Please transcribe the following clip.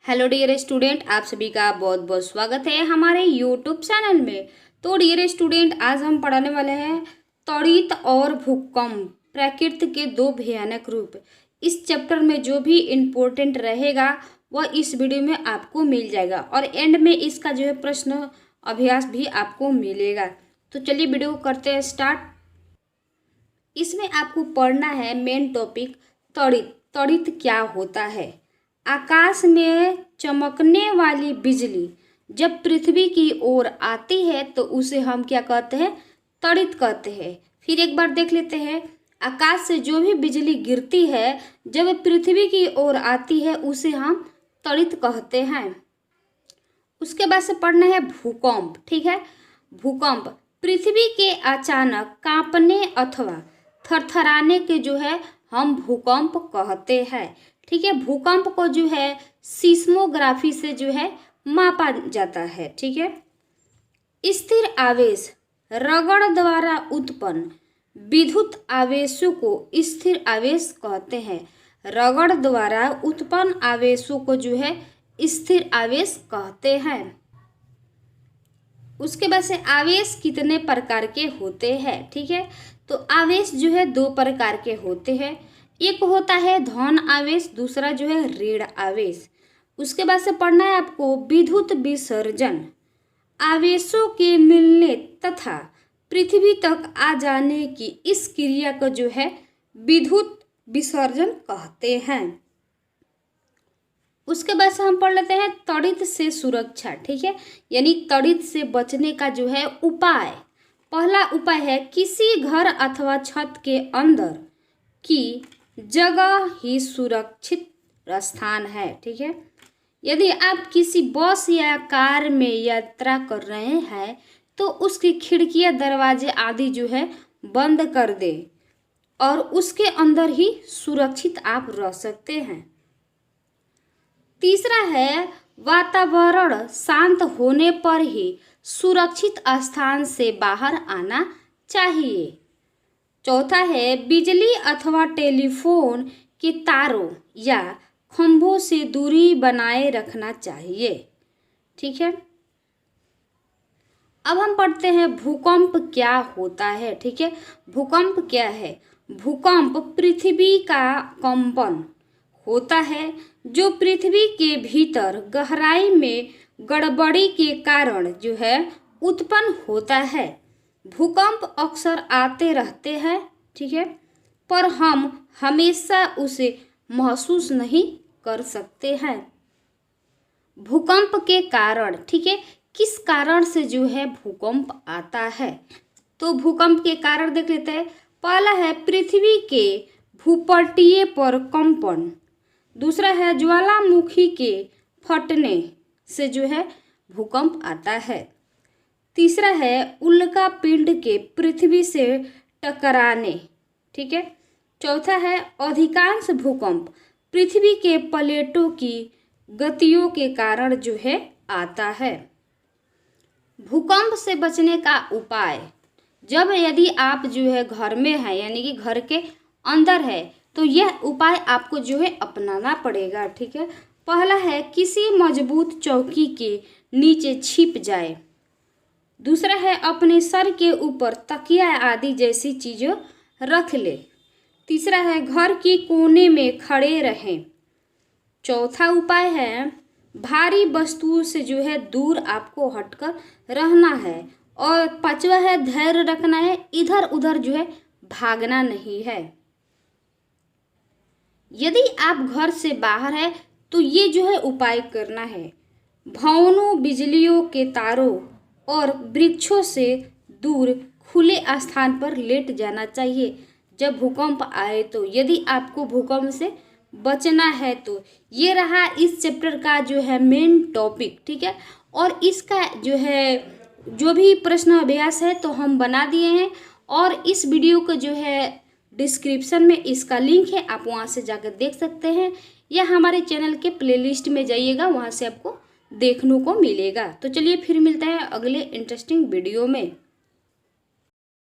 Hello dear student, आप सभी का बहुत बहुत स्वागत है हमारे यूट्यूब चैनल में। तो डियर स्टूडेंट, आज हम पढ़ाने वाले हैं त्वरित और भूकंप, प्रकृति के दो भयानक रूप। इस चैप्टर में जो भी इम्पोर्टेंट रहेगा वह इस वीडियो में आपको मिल जाएगा और एंड में इसका जो है प्रश्न अभ्यास भी आपको मिलेगा। तो चलिए वीडियो को करते हैं स्टार्ट। इसमें आपको पढ़ना है मेन टॉपिक त्वरित। त्वरित क्या होता है? आकाश में चमकने वाली बिजली जब पृथ्वी की ओर आती है तो उसे हम क्या कहते हैं? त्वरित कहते हैं। फिर एक बार देख लेते हैं, आकाश से जो भी बिजली गिरती है जब पृथ्वी की ओर आती है उसे हम त्वरित कहते हैं। उसके बाद से पढ़ना है भूकंप। ठीक है, भूकंप पृथ्वी के अचानक कांपने अथवा थरथराने के जो है हम भूकंप कहते हैं। ठीक है, भूकंप को जो है सीस्मोग्राफी से जो है मापा जाता है। ठीक है, स्थिर आवेश रगड़ द्वारा उत्पन्न विद्युत आवेशों को स्थिर आवेश कहते हैं। रगड़ द्वारा उत्पन्न आवेशों को जो है स्थिर आवेश कहते हैं। उसके बाद से आवेश कितने प्रकार के होते हैं? ठीक है, तो आवेश जो है दो प्रकार के होते हैं। एक होता है धन आवेश, दूसरा जो है ऋण आवेश। उसके बाद से पढ़ना है आपको विद्युत विसर्जन, आवेशों के मिलने तथा पृथ्वी तक आ जाने की इस क्रिया को जो है विद्युत विसर्जन कहते हैं। उसके बाद से हम पढ़ लेते हैं त्वरित से सुरक्षा। ठीक है, यानी त्वरित से बचने का जो है उपाय। पहला उपाय है किसी घर अथवा छत के अंदर की जगह ही सुरक्षित स्थान है। ठीक है, यदि आप किसी बस या कार में यात्रा कर रहे हैं तो उसकी खिड़कियां दरवाजे आदि जो है बंद कर दें और उसके अंदर ही सुरक्षित आप रह सकते हैं। तीसरा है वातावरण शांत होने पर ही सुरक्षित स्थान से बाहर आना चाहिए। चौथा है बिजली अथवा टेलीफोन के तारों या खंभों से दूरी बनाए रखना चाहिए। ठीक है, अब हम पढ़ते हैं भूकंप क्या होता है। ठीक है, भूकंप क्या है? भूकंप पृथ्वी का कंपन होता है जो पृथ्वी के भीतर गहराई में गड़बड़ी के कारण जो है उत्पन्न होता है। भूकंप अक्सर आते रहते हैं। ठीक है, पर हम हमेशा उसे महसूस नहीं कर सकते हैं। भूकंप के कारण, ठीक है, किस कारण से जो है भूकंप आता है? तो भूकंप के कारण देख लेते हैं। पहला है पृथ्वी के भूपटलीय पर कंपन, दूसरा है ज्वालामुखी के फटने से जो है भूकंप आता है, तीसरा है उल्का पिंड के पृथ्वी से टकराने। ठीक है, चौथा है अधिकांश भूकंप पृथ्वी के प्लेटों की गतियों के कारण जो है आता है। भूकंप से बचने का उपाय, जब यदि आप जो है घर में है यानी कि घर के अंदर है तो यह उपाय आपको जो है अपनाना पड़ेगा। ठीक है, पहला है किसी मजबूत चौकी के नीचे छिप जाए, दूसरा है अपने सर के ऊपर तकिया आदि जैसी चीज़ों रख ले, तीसरा है घर की कोने में खड़े रहें, चौथा उपाय है भारी वस्तुओं से जो है दूर आपको हटकर रहना है, और पांचवा है धैर्य रखना है, इधर उधर जो है भागना नहीं है। यदि आप घर से बाहर है तो ये जो है उपाय करना है। भवनों, बिजलियों के तारों और वृक्षों से दूर खुले स्थान पर लेट जाना चाहिए जब भूकंप आए तो। यदि आपको भूकंप से बचना है तो ये रहा इस चैप्टर का जो है मेन टॉपिक। ठीक है, और इसका जो है जो भी प्रश्न अभ्यास है तो हम बना दिए हैं, और इस वीडियो को जो है डिस्क्रिप्शन में इसका लिंक है, आप वहाँ से जाकर देख सकते हैं, या हमारे चैनल के प्लेलिस्ट में जाइएगा, वहाँ से आपको देखने को मिलेगा। तो चलिए फिर मिलते हैं अगले इंटरेस्टिंग वीडियो में।